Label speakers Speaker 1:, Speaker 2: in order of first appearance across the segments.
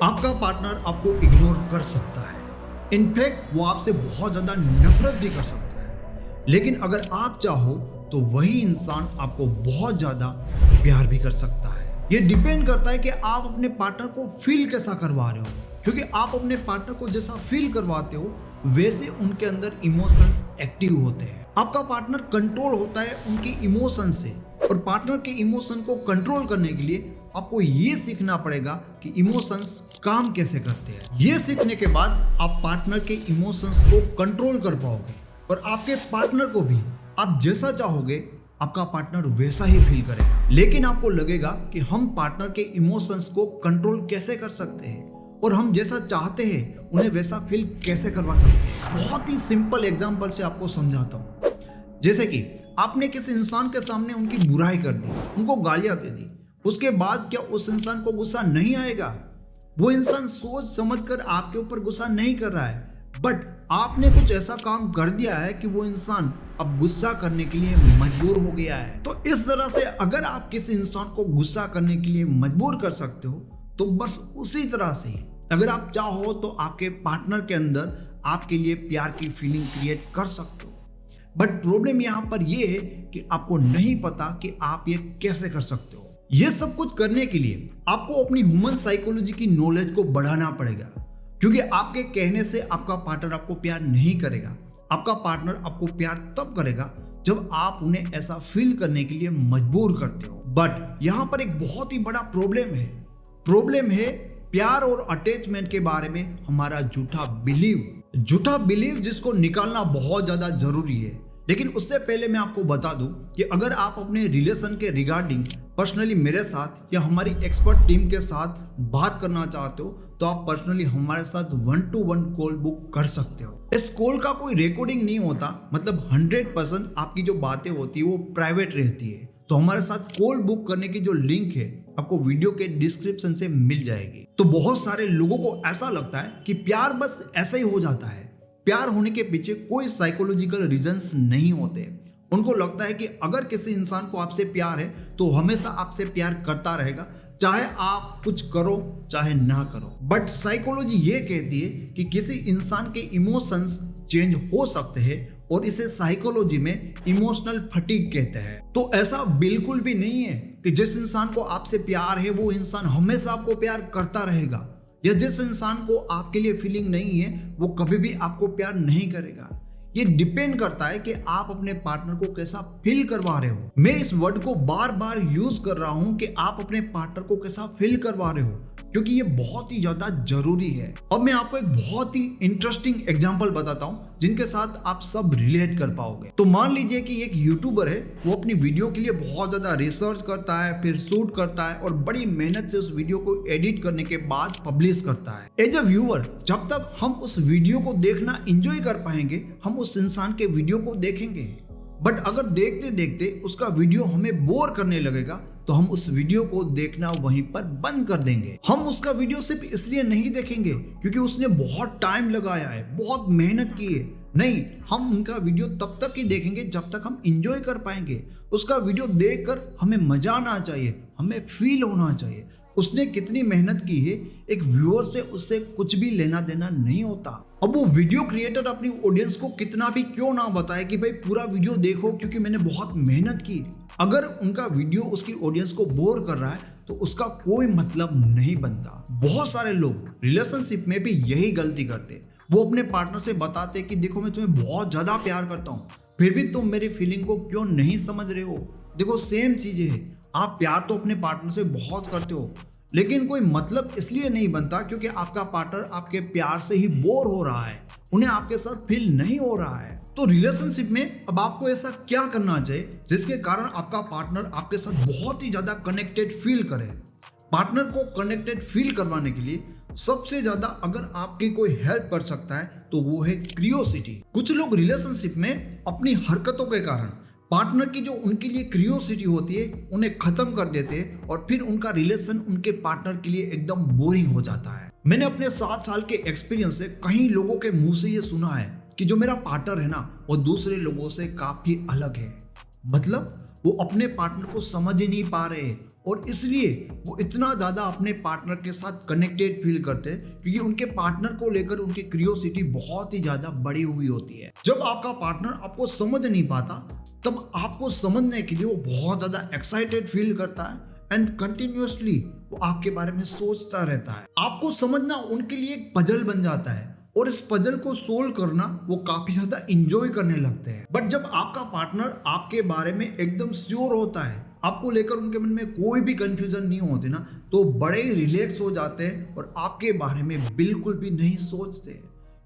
Speaker 1: आपका पार्टनर आपको इग्नोर कर सकता है, इनफैक्ट वो आपसे बहुत ज़्यादा नफरत भी कर सकता है, लेकिन अगर आप चाहो तो वही इंसान आपको बहुत ज़्यादा प्यार भी कर सकता है। ये डिपेंड करता है कि आप अपने पार्टनर को फील कैसा करवा रहे हो, क्योंकि आप अपने पार्टनर को जैसा फील करवाते हो वैसे उनके अंदर इमोशंस एक्टिव होते हैं। आपका पार्टनर कंट्रोल होता है उनके इमोशन से, और पार्टनर के इमोशन को कंट्रोल करने के लिए आपको ये सीखना पड़ेगा कि इमोशंस काम कैसे करते हैं। ये सीखने के बाद आप पार्टनर के इमोशंस को कंट्रोल कर पाओगे, और आपके पार्टनर को भी आप जैसा चाहोगे आपका पार्टनर वैसा ही फील करेगा। लेकिन आपको लगेगा कि हम पार्टनर के इमोशंस को कंट्रोल कैसे कर सकते हैं और हम जैसा चाहते हैं उन्हें वैसा फील कैसे करवा सकते हैं। बहुत ही सिंपल एग्जांपल से आपको समझाता हूँ। जैसे कि आपने किसी इंसान के सामने उनकी बुराई कर दी, उनको गालियां दे दी, उसके बाद क्या उस इंसान को गुस्सा नहीं आएगा? वो इंसान सोच समझकर आपके ऊपर गुस्सा नहीं कर रहा है, बट आपने कुछ ऐसा काम कर दिया है कि वो इंसान अब गुस्सा करने के लिए मजबूर हो गया है। तो इस तरह से अगर आप किसी इंसान को गुस्सा करने के लिए मजबूर कर सकते हो तो बस उसी तरह से ही अगर आप चाहो तो आपके पार्टनर के अंदर आपके लिए प्यार की फीलिंग क्रिएट कर सकते हो। बट प्रॉब्लम यहाँ पर यह है कि आपको नहीं पता कि आप ये कैसे कर सकते हो। ये सब कुछ करने के लिए आपको अपनी ह्यूमन साइकोलॉजी की नॉलेज को बढ़ाना पड़ेगा, क्योंकि आपके कहने से आपका पार्टनर आपको प्यार नहीं करेगा। आपका पार्टनर आपको प्यार तब करेगा जब आप उन्हें ऐसा फील करने के लिए मजबूर करते हो। बट यहाँ पर एक बहुत ही बड़ा प्रॉब्लम है प्यार और अटैचमेंट के बारे में हमारा झूठा बिलीव जिसको निकालना बहुत ज्यादा जरूरी है। लेकिन उससे पहले मैं आपको बता दूं कि अगर आप अपने रिलेशन के रिगार्डिंग पर्सनली मेरे साथ या हमारी एक्सपर्ट टीम के साथ बात करना चाहते हो तो आप पर्सनली हमारे साथ 1-to-1 कॉल बुक कर सकते हो। इस कॉल का कोई रिकॉर्डिंग नहीं होता, मतलब 100% आपकी जो बातें होती है वो प्राइवेट रहती है। तो हमारे साथ कॉल बुक करने की जो लिंक है आपको वीडियो के डिस्क्रिप्शन से मिल जाएगी। तो बहुत सारे लोगों को ऐसा लगता है कि प्यार बस ऐसा ही हो जाता है, प्यार होने के पीछे कोई साइकोलॉजिकल रीजंस नहीं होते। उनको लगता है कि अगर किसी इंसान को आपसे प्यार है तो हमेशा आपसे प्यार करता रहेगा, चाहे आप कुछ करो चाहे ना करो। बट साइकोलॉजी ये कहती है कि किसी इंसान के इमोशंस चेंज हो सकते हैं और इसे साइकोलॉजी में इमोशनल फटीग कहते हैं। तो ऐसा बिल्कुल भी नहीं है कि जिस इंसान को आपसे प्यार है वो इंसान हमेशा आपको प्यार करता रहेगा, या जिस इंसान को आपके लिए फीलिंग नहीं है वो कभी भी आपको प्यार नहीं करेगा। ये डिपेंड करता है कि आप अपने पार्टनर को कैसा फील करवा रहे हो। मैं इस वर्ड को बार बार यूज कर रहा हूं कि आप अपने पार्टनर को कैसा फील करवा रहे हो, क्योंकि ये बहुत ही ज्यादा जरूरी है। अब मैं आपको एक बहुत ही इंटरेस्टिंग एग्जांपल बताता हूं जिनके साथ आप सब रिलेट कर पाओगे। तो मान लीजिए कि एक यूट्यूबर है, वो अपनी वीडियो के लिए बहुत ज्यादा रिसर्च करता है, फिर शूट करता है और बड़ी मेहनत से उस वीडियो को एडिट करने के बाद पब्लिश करता है। एज अ व्यूअर जब तक हम उस वीडियो को देखना एंजॉय कर पाएंगे हम उस इंसान के वीडियो को देखेंगे। बट अगर देखते देखते उसका वीडियो हमें बोर करने लगेगा तो हम उस वीडियो को देखना वहीं पर बंद कर देंगे। हम उसका वीडियो सिर्फ इसलिए नहीं देखेंगे क्योंकि उसने बहुत टाइम लगाया है, बहुत मेहनत की है। नहीं, हम उनका वीडियो तब तक ही देखेंगे जब तक हम एंजॉय कर पाएंगे। उसका वीडियो देखकर हमें मजा आना चाहिए, हमें फील होना चाहिए उसने कितनी मेहनत की है। एक व्यूअर से उससे कुछ भी लेना देना नहीं होता। अब वो वीडियो क्रिएटर अपनी ऑडियंस को कितना भी क्यों ना बताए कि भाई पूरा वीडियो देखो क्योंकि मैंने बहुत मेहनत की, अगर उनका वीडियो उसकी ऑडियंस को बोर कर रहा है तो उसका कोई मतलब नहीं बनता। बहुत सारे लोग रिलेशनशिप में भी यही गलती करते, वो अपने पार्टनर से बताते कि देखो मैं तुम्हें बहुत ज्यादा प्यार करता हूँ, फिर भी तुम मेरी फीलिंग को क्यों नहीं समझ रहे हो। देखो सेम चीजें है, आप प्यार तो अपने पार्टनर से बहुत करते हो, लेकिन कोई मतलब इसलिए नहीं बनता क्योंकि आपका पार्टनर आपके प्यार से ही बोर हो रहा है, उन्हें आपके साथ फील नहीं हो रहा है। तो रिलेशनशिप में अब आपको ऐसा क्या करना चाहिए जिसके कारण आपका पार्टनर आपके साथ बहुत ही ज्यादा कनेक्टेड फील करे। पार्टनर को कनेक्टेड फील करवाने के लिए सबसे ज्यादा अगर आपकी कोई हेल्प कर सकता है तो वो है क्रियोसिटी। कुछ लोग रिलेशनशिप में अपनी हरकतों के कारण पार्टनर की जो उनके लिए क्रियोसिटी होती है उन्हें खत्म कर देते हैं और फिर उनका रिलेशन उनके पार्टनर के लिए एकदम बोरिंग हो जाता है। मैंने अपने 7 साल के एक्सपीरियंस से कई लोगों के मुंह से ये सुना है कि जो मेरा पार्टनर है ना वो दूसरे लोगों से काफी अलग है, मतलब वो अपने पार्टनर को समझ ही नहीं पा रहे और इसलिए वो इतना ज़्यादा अपने पार्टनर के साथ कनेक्टेड फील करते हैं क्योंकि उनके पार्टनर को लेकर उनकी क्यूरियोसिटी बहुत ही ज़्यादा बढ़ी हुई होती है। जब आपका पार्टनर आपको समझ नहीं पाता तब आपको समझने के लिए वो बहुत ज़्यादा एक्साइटेड फील करता है एंड कंटिन्यूअसली वो आपके बारे में सोचता रहता है। आपको समझना उनके लिए एक पजल बन जाता है और इस पजल को सोल्व करना वो काफी ज्यादा इंजॉय करने लगते हैं। बट जब आपका पार्टनर आपके बारे में एकदम श्योर होता है, आपको लेकर उनके मन में कोई भी कंफ्यूजन नहीं होती ना, तो बड़े ही रिलैक्स हो जाते हैं और आपके बारे में बिल्कुल भी नहीं सोचते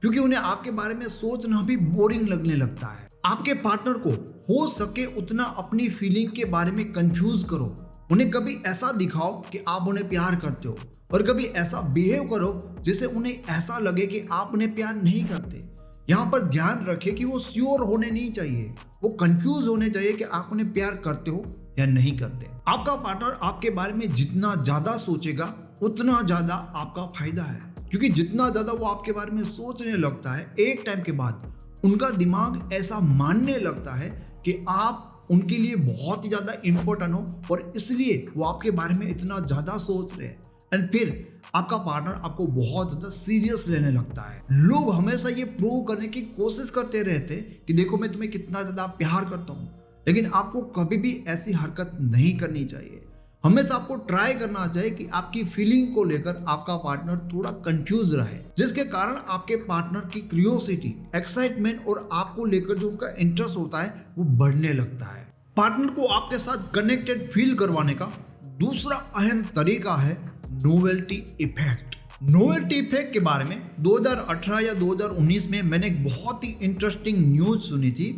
Speaker 1: क्योंकि उन्हें आपके बारे में सोचना भी बोरिंग लगने लगता है। आपके पार्टनर को हो सके उतना अपनी फीलिंग के बारे में कंफ्यूज करो। उन्हें कभी ऐसा दिखाओ कि आप उन्हें प्यार करते हो और कभी ऐसा बिहेव करो जिससे उन्हें ऐसा लगे कि आप उन्हें प्यार नहीं करते। यहाँ पर ध्यान रखें कि वो श्योर होने नहीं चाहिए, वो कंफ्यूज होने चाहिए कि आप उन्हें प्यार करते हो या नहीं करते। आपका पार्टनर आपके बारे में जितना ज्यादा सोचेगा उतना ज्यादा आपका फायदा है क्योंकि जितना ज्यादा वो आपके बारे में सोचने लगता है एक टाइम के बाद उनका दिमाग ऐसा मानने लगता है कि आप उनके लिए बहुत ही ज़्यादा इम्पोर्टेंट हो और इसलिए वो आपके बारे में इतना ज़्यादा सोच रहे हैं एंड फिर आपका पार्टनर आपको बहुत ज़्यादा सीरियस लेने लगता है। लोग हमेशा ये प्रूव करने की कोशिश करते रहते कि देखो मैं तुम्हें कितना ज़्यादा प्यार करता हूँ, लेकिन आपको कभी भी ऐसी हरकत नहीं करनी चाहिए। हमेशा आपको ट्राई करना चाहिए कि आपकी फीलिंग को लेकर आपका पार्टनर थोड़ा कंफ्यूज रहे, जिसके कारण आपके पार्टनर की क्यूरियोसिटी, एक्साइटमेंट और आपको लेकर जो उनका इंटरेस्ट होता है वो बढ़ने लगता है। पार्टनर को आपके साथ कनेक्टेड फील करवाने का दूसरा अहम तरीका है नोवेल्टी इफेक्ट। नोवेल्टी इफेक्ट के बारे में 2018 या 2019 में मैंने एक बहुत ही इंटरेस्टिंग न्यूज सुनी थी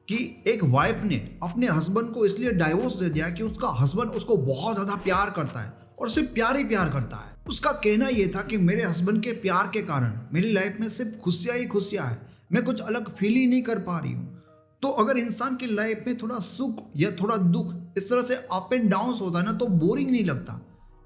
Speaker 1: कि एक वाइफ ने अपने हस्बैंड को इसलिए डाइवोर्स दे दिया कि उसका हस्बैंड उसको बहुत ज़्यादा प्यार करता है और सिर्फ प्यार ही प्यार करता है। उसका कहना यह था कि मेरे हस्बैंड के प्यार के कारण मेरी लाइफ में सिर्फ खुशियाँ ही खुशियाँ है, मैं कुछ अलग फील ही नहीं कर पा रही हूँ। तो अगर इंसान की लाइफ में थोड़ा सुख या थोड़ा दुख इस तरह से अप एंड डाउन होता है ना तो बोरिंग नहीं लगता,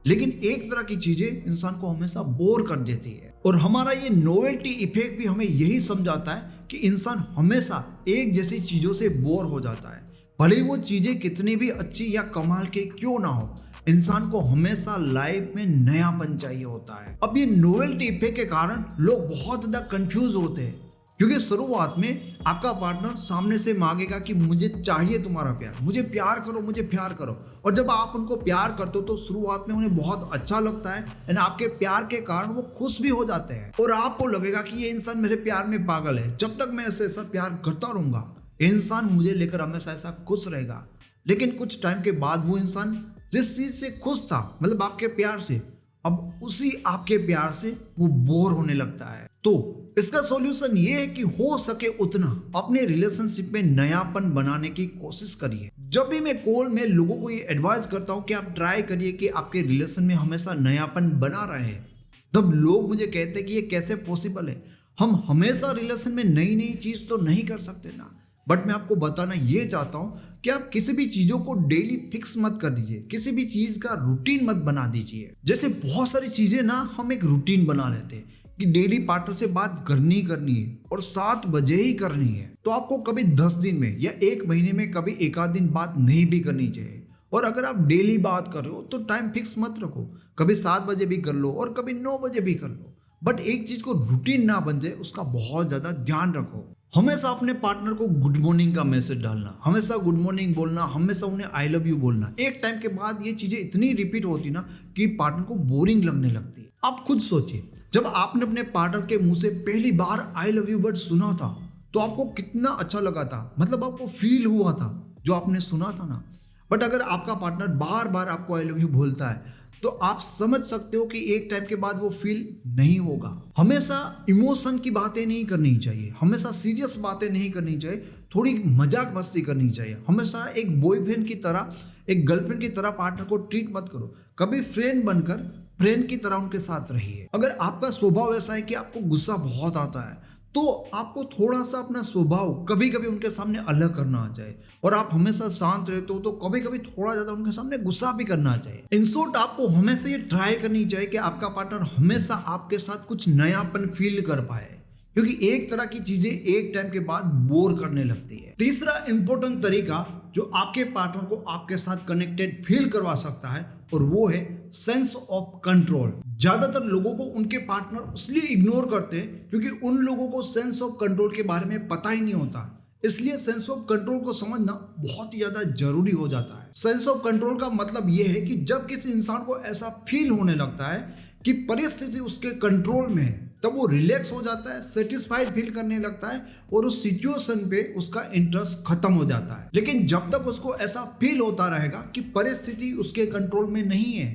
Speaker 1: लेकिन एक तरह की चीजें इंसान को हमेशा बोर कर देती है। और हमारा ये नोवेल्टी इफेक्ट भी हमें यही समझाता है कि इंसान हमेशा एक जैसी चीजों से बोर हो जाता है, भले वो चीजें कितनी भी अच्छी या कमाल के क्यों ना हो, इंसान को हमेशा लाइफ में नयापन चाहिए होता है। अब ये नोवेल्टी इफेक्ट के कारण लोग बहुत ज्यादा कंफ्यूज होते हैं क्योंकि शुरुआत में आपका पार्टनर सामने से मांगेगा कि मुझे चाहिए तुम्हारा प्यार, मुझे प्यार करो, मुझे प्यार करो। और जब आप उनको प्यार करते हो तो शुरुआत में उन्हें बहुत अच्छा लगता है एंड आपके प्यार के कारण वो खुश भी हो जाते हैं और आपको लगेगा कि ये इंसान मेरे प्यार में पागल है, जब तक मैं ऐसे ऐसा प्यार करता रहूंगा इंसान मुझे लेकर हमेशा ऐसा खुश रहेगा। लेकिन कुछ टाइम के बाद वो इंसान जिस चीज से खुश था, मतलब आपके प्यार से, अब उसी आपके प्यार से वो बोर होने लगता है। तो इसका सॉल्यूशन ये है कि हो सके उतना अपने रिलेशनशिप में नयापन बनाने की कोशिश करिए। जब भी मैं कॉल में लोगों को ये एडवाइस करता हूँ कि आप ट्राई करिए कि आपके रिलेशन में हमेशा नयापन बना रहे, तब लोग मुझे कहते हैं कि ये कैसे पॉसिबल है, हम हमेशा रिलेशन में नई नई चीज तो नहीं कर सकते ना। बट मैं आपको बताना ये चाहता हूँ कि आप किसी भी चीजों को डेली फिक्स मत कर दीजिए, किसी भी चीज का रूटीन मत बना दीजिए। जैसे बहुत सारी चीजें ना हम एक रूटीन बना लेते हैं कि डेली पार्टनर से बात करनी है और 7 बजे ही करनी है, तो आपको कभी 10 दिन में या 1 महीने में कभी एक आध दिन बात नहीं भी करनी चाहिए। और अगर आप डेली बात कर रहे हो तो टाइम फिक्स मत रखो, कभी 7 बजे भी कर लो और कभी 9 बजे भी कर लो, बट एक चीज को रूटीन ना बन जाए उसका बहुत ज्यादा ध्यान रखो। हमेशा अपने पार्टनर को गुड मॉर्निंग का मैसेज डालना, हमेशा गुड मॉर्निंग बोलना, हमेशा उन्हें आई लव यू बोलना। एक टाइम के बाद ये चीजें इतनी रिपीट होती ना कि पार्टनर को बोरिंग लगने लगती है। आप खुद सोचिए, जब आपने अपने पार्टनर के मुंह से पहली बार आई लव यू वर्ड सुना था तो आपको कितना अच्छा लगा था, मतलब आपको फील हुआ था जो आपने सुना था ना। बट अगर आपका पार्टनर बार बार आपको आई लव यू बोलता है तो आप समझ सकते हो कि एक टाइम के बाद वो फील नहीं होगा। हमेशा इमोशन की बातें नहीं करनी चाहिए, हमेशा सीरियस बातें नहीं करनी चाहिए, थोड़ी मजाक मस्ती करनी चाहिए। हमेशा एक बॉयफ्रेंड की तरह, एक गर्लफ्रेंड की तरह पार्टनर को ट्रीट मत करो, कभी फ्रेंड बनकर फ्रेंड की तरह उनके साथ रहिए। अगर आपका स्वभाव ऐसा है कि आपको गुस्सा बहुत आता है तो आपको थोड़ा सा अपना स्वभाव कभी कभी उनके सामने अलग करना आ जाए, और आप हमेशा शांत रहते हो तो कभी कभी थोड़ा ज्यादा उनके सामने गुस्सा भी करना चाहिए। इन शॉर्ट, आपको हमेशा ये ट्राई करनी चाहिए कि आपका पार्टनर हमेशा आपके साथ कुछ नयापन फील कर पाए, क्योंकि एक तरह की चीजें एक टाइम के बाद बोर करने लगती है। तीसरा इंपॉर्टेंट तरीका जो आपके पार्टनर को आपके साथ कनेक्टेड फील करवा सकता है, और वो है सेंस ऑफ कंट्रोल। ज्यादातर लोगों को उनके पार्टनर इसलिए इग्नोर करते हैं क्योंकि उन लोगों को सेंस ऑफ कंट्रोल के बारे में पता ही नहीं होता। इसलिए सेंस ऑफ कंट्रोल को समझना बहुत ही ज्यादा जरूरी हो जाता है। सेंस ऑफ कंट्रोल का मतलब यह है कि जब किसी इंसान को ऐसा फील होने लगता है कि परिस्थिति उसके कंट्रोल में है, तब वो रिलैक्स हो जाता है, सेटिस्फाइड फील करने लगता है और उस सिचुएशन पे उसका इंटरेस्ट खत्म हो जाता है। लेकिन जब तक उसको ऐसा फील होता रहेगा कि परिस्थिति उसके कंट्रोल में नहीं है,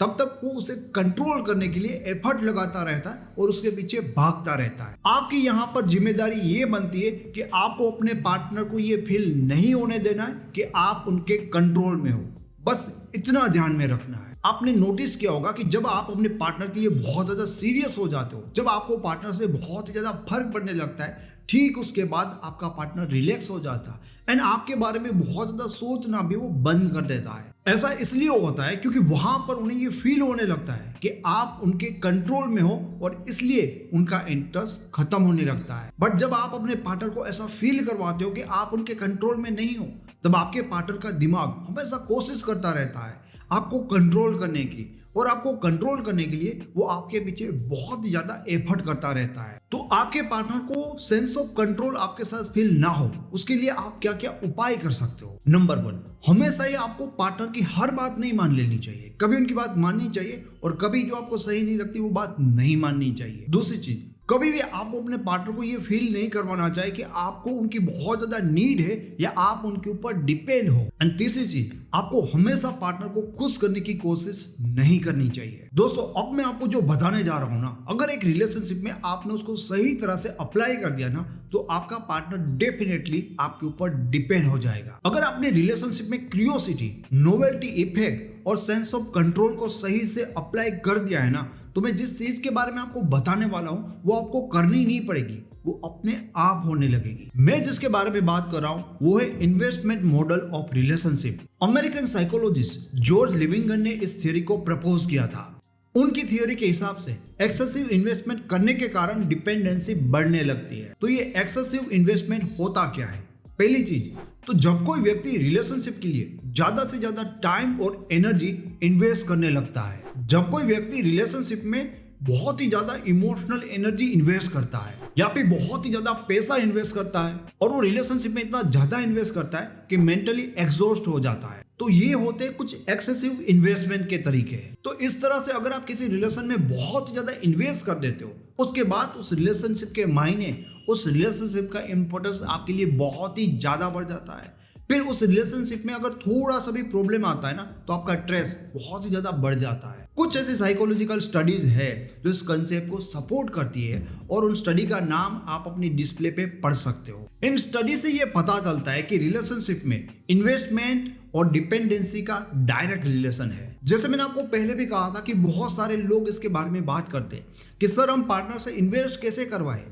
Speaker 1: तब तक वो उसे कंट्रोल करने के लिए एफर्ट लगाता रहता है और उसके पीछे भागता रहता है। आपकी यहाँ पर जिम्मेदारी ये बनती है कि आपको अपने पार्टनर को ये फील नहीं होने देना है कि आप उनके कंट्रोल में हो। बस इतना ध्यान में रखना है। आपने नोटिस किया होगा कि जब आप अपने पार्टनर के लिए बहुत ज्यादा सीरियस हो जाते हो, जब आपको पार्टनर से बहुत ही ज्यादा फर्क पड़ने लगता है, ठीक उसके बाद आपका पार्टनर रिलैक्स हो जाता है एंड आपके बारे में बहुत ज्यादा सोचना भी वो बंद कर देता है। ऐसा इसलिए होता है क्योंकि वहां पर उन्हें ये फील होने लगता है कि आप उनके कंट्रोल में हो और इसलिए उनका इंटरेस्ट खत्म होने लगता है। बट जब आप अपने पार्टनर को ऐसा फील करवाते हो कि आप उनके कंट्रोल में नहीं हो, तब आपके पार्टनर का दिमाग हमेशा कोशिश करता रहता है आपको कंट्रोल करने की, और आपको कंट्रोल करने के लिए वो आपके पीछे बहुत ही ज्यादा एफर्ट करता रहता है। तो आपके पार्टनर को सेंस ऑफ कंट्रोल आपके साथ फील ना हो, उसके लिए आप क्या क्या उपाय कर सकते हो। नंबर 1, हमेशा ही आपको पार्टनर की हर बात नहीं मान लेनी चाहिए। कभी उनकी बात माननी चाहिए और कभी जो आपको सही नहीं लगती वो बात नहीं माननी चाहिए। दूसरी चीज, कभी भी आपको अपने पार्टनर को ये फील नहीं करवाना चाहिए कि आपको उनकी बहुत ज्यादा नीड है या आप उनके ऊपर डिपेंड हो। एंड तीसरी चीज, आपको हमेशा पार्टनर को खुश करने की कोशिश नहीं करनी चाहिए। दोस्तों, अब मैं आपको जो बताने जा रहा हूं ना, अगर एक रिलेशनशिप में आपने उसको सही तरह से अप्लाई कर दिया ना, तो आपका पार्टनर डेफिनेटली आपके ऊपर डिपेंड हो जाएगा। अगर आपने रिलेशनशिप में क्यूरियोसिटी, नोवेल्टी इफेक्ट और सेंस ऑफ कंट्रोल को सही से अप्लाई कर दिया है ना, तो मैं जिस चीज के बारे में आपको बताने वाला हूं वो आपको करनी नहीं पड़ेगी, वो अपने आप होने लगेगी। मैं जिसके बारे में बात कर रहा हूं वो है investment model of relationship. American psychologist George Livingstone ने इस थियरी को प्रपोज किया था। उनकी थियरी के हिसाब से एक्सेसिव इन्वेस्टमेंट करने के कारण डिपेंडेंसी बढ़ने लगती है। तो ये एक्सेसिव इन्वेस्टमेंट होता क्या है? पहली चीज, तो जब कोई व्यक्ति रिलेशनशिप के लिए ज्यादा से ज्यादा टाइम और एनर्जी इन्वेस्ट करने लगता है, जब कोई व्यक्ति रिलेशनशिप में बहुत ही ज्यादा इमोशनल एनर्जी इन्वेस्ट करता है या फिर बहुत ही ज्यादा पैसा इन्वेस्ट करता है और वो रिलेशनशिप में इतना ज्यादा इन्वेस्ट करता है कि मेंटली एग्जॉस्ट हो जाता है, तो ये होते कुछ एक्सेसिव इन्वेस्टमेंट के तरीके। तो इस तरह से अगर आप किसी रिलेशन में बहुत ही ज्यादा इन्वेस्ट कर देते हो, उसके बाद उस रिलेशनशिप के मायने, उस रिलेशनशिप का इंपॉर्टेंस आपके लिए बहुत ही ज्यादा बढ़ जाता है। फिर उस रिलेशनशिप में अगर थोड़ा सा भी प्रॉब्लम आता है ना, तो आपका स्ट्रेस बहुत ही ज्यादा बढ़ जाता है। कुछ ऐसी साइकोलॉजिकल स्टडीज है जो इस कंसेप्ट को सपोर्ट करती है और उन स्टडी का नाम आप अपनी डिस्प्ले पे पढ़ सकते हो। इन स्टडी से ये पता चलता है कि रिलेशनशिप में इन्वेस्टमेंट और डिपेंडेंसी का डायरेक्ट रिलेशन है। जैसे मैंने आपको पहले भी कहा था कि बहुत सारे लोग इसके बारे में बात करते हैं कि सर हम पार्टनर से इन्वेस्ट कैसे करवाएं,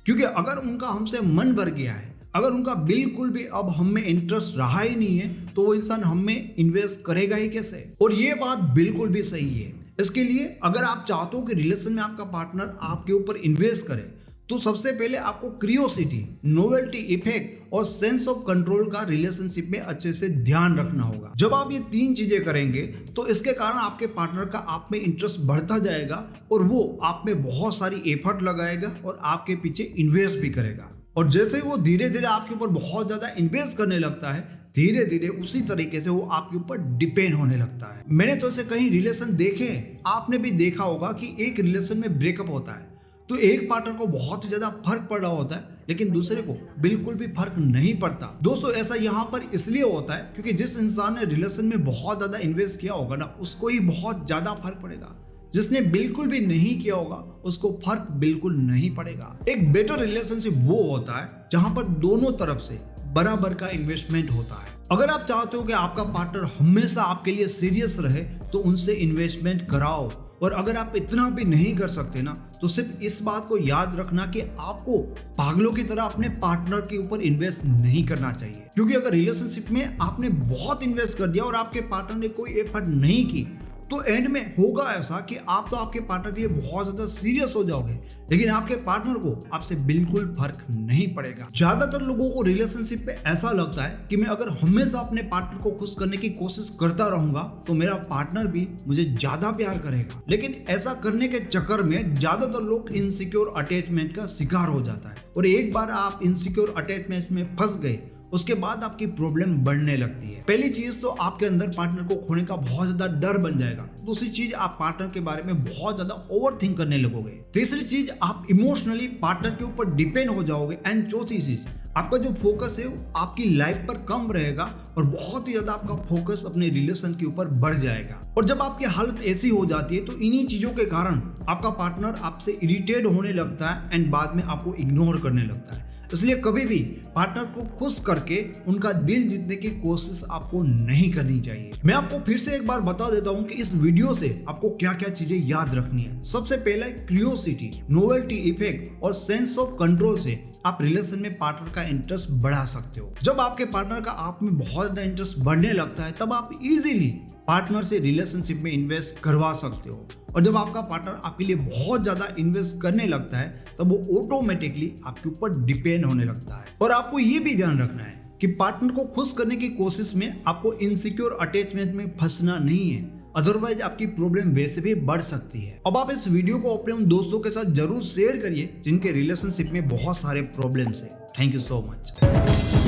Speaker 1: क्योंकि अगर उनका हमसे मन भर गया है, अगर उनका बिल्कुल भी अब हम में इंटरेस्ट रहा ही नहीं है, तो वो इंसान हम में इन्वेस्ट करेगा ही कैसे? और ये बात बिल्कुल भी सही है। इसके लिए अगर आप चाहते हो कि रिलेशन में आपका पार्टनर आपके ऊपर इन्वेस्ट करे, तो सबसे पहले आपको क्यूरियोसिटी, नोवेल्टी इफेक्ट और सेंस ऑफ कंट्रोल का रिलेशनशिप में अच्छे से ध्यान रखना होगा। जब आप ये 3 चीजें करेंगे तो इसके कारण आपके पार्टनर का आप में इंटरेस्ट बढ़ता जाएगा और वो आप में बहुत सारी एफर्ट लगाएगा और आपके पीछे इन्वेस्ट भी करेगा। और जैसे वो धीरे धीरे आपके ऊपर बहुत ज्यादा इन्वेस्ट करने लगता है, धीरे धीरे उसी तरीके से वो आपके ऊपर डिपेंड होने लगता है। मैंने तो ऐसे कई रिलेशन देखे, आपने भी देखा होगा कि एक रिलेशन में ब्रेकअप होता है तो एक पार्टनर को बहुत ज्यादा फर्क पड़ रहा होता है, लेकिन दूसरे को बिल्कुल भी फर्क नहीं पड़ता। दोस्तों, ऐसा यहाँ पर इसलिए होता है क्योंकि जिस इंसान ने रिलेशन में बहुत ज्यादा इन्वेस्ट किया होगा ना, उसको ही बहुत ज्यादा फर्क पड़ेगा। जिसने बिल्कुल भी नहीं किया होगा उसको फर्क बिल्कुल नहीं पड़ेगा। एक बेटर रिलेशनशिप वो होता है जहां पर दोनों तरफ से बराबर का इन्वेस्टमेंट होता है। अगर आप चाहते हो कि आपका पार्टनर हमेशा आपके लिए सीरियस रहे, तो उनसे इन्वेस्टमेंट कराओ। और अगर आप इतना भी नहीं कर सकते ना, तो सिर्फ इस बात को याद रखना कि आपको पागलों की तरह अपने पार्टनर के ऊपर इन्वेस्ट नहीं करना चाहिए। क्योंकि अगर रिलेशनशिप में आपने बहुत इन्वेस्ट कर दिया और आपके पार्टनर ने कोई एफर्ट नहीं की, तो एंड में होगा ऐसा कि आप तो आपके पार्टनर के लिए बहुत ज्यादा सीरियस हो जाओगे, लेकिन आपके पार्टनर को आपसे बिल्कुल फर्क नहीं पड़ेगा। ज्यादातर लोगों को रिलेशनशिप में ऐसा लगता है कि मैं अगर हमेशा अपने पार्टनर को खुश करने की कोशिश करता रहूंगा तो मेरा पार्टनर भी मुझे ज्यादा प्यार करेगा। लेकिन ऐसा करने के चक्कर में ज्यादातर लोग इनसिक्योर अटैचमेंट का शिकार हो जाता है, और एक बार आप इनसिक्योर अटैचमेंट में फंस गए उसके बाद आपकी प्रॉब्लम बढ़ने लगती है। पहली चीज तो आपके अंदर पार्टनर को खोने का बहुत ज्यादा डर बन जाएगा। दूसरी चीज, आप पार्टनर के बारे में बहुत ज्यादा ओवर थिंक करने लगोगे। तीसरी चीज, आप इमोशनली पार्टनर के ऊपर डिपेंड हो जाओगे। एंड चौथी चीज, आपका जो फोकस है आपकी लाइफ पर कम रहेगा और बहुत ही ज्यादा आपका फोकस अपने रिलेशन के ऊपर बढ़ जाएगा। और जब आपकी हालत ऐसी हो जाती है तो इन्हीं चीजों के कारण आपका पार्टनर आपसे इरिटेट होने लगता है एंड बाद में आपको इग्नोर करने लगता है। इसलिए कभी भी पार्टनर को खुश करके उनका दिल जीतने की कोशिश आपको नहीं करनी चाहिए। मैं आपको फिर से एक बार बता देता हूं कि इस वीडियो से आपको क्या क्या चीजें याद रखनी है। सबसे पहला, क्यूरियोसिटी, नोवेल्टी इफेक्ट और सेंस ऑफ कंट्रोल से आप रिलेशन में पार्टनर का इंटरेस्ट बढ़ा सकते हो। जब आपके पार्टनर का आप में बहुत ज्यादा इंटरेस्ट बढ़ने लगता है तब आप इजीली पार्टनर से रिलेशनशिप में इन्वेस्ट करवा सकते हो। और जब आपका पार्टनर आपके लिए बहुत ज्यादा इन्वेस्ट करने लगता है तब वो ऑटोमेटिकली आपके ऊपर डिपेंड होने लगता है। और आपको ये भी ध्यान रखना है कि पार्टनर को खुश करने की कोशिश में आपको इनसिक्योर अटैचमेंट में फंसना नहीं है, अदरवाइज आपकी प्रॉब्लम वैसे भी बढ़ सकती है। अब आप इस वीडियो को अपने उन दोस्तों के साथ जरूर शेयर करिए जिनके रिलेशनशिप में बहुत सारे प्रॉब्लम्स है। Thank you so much.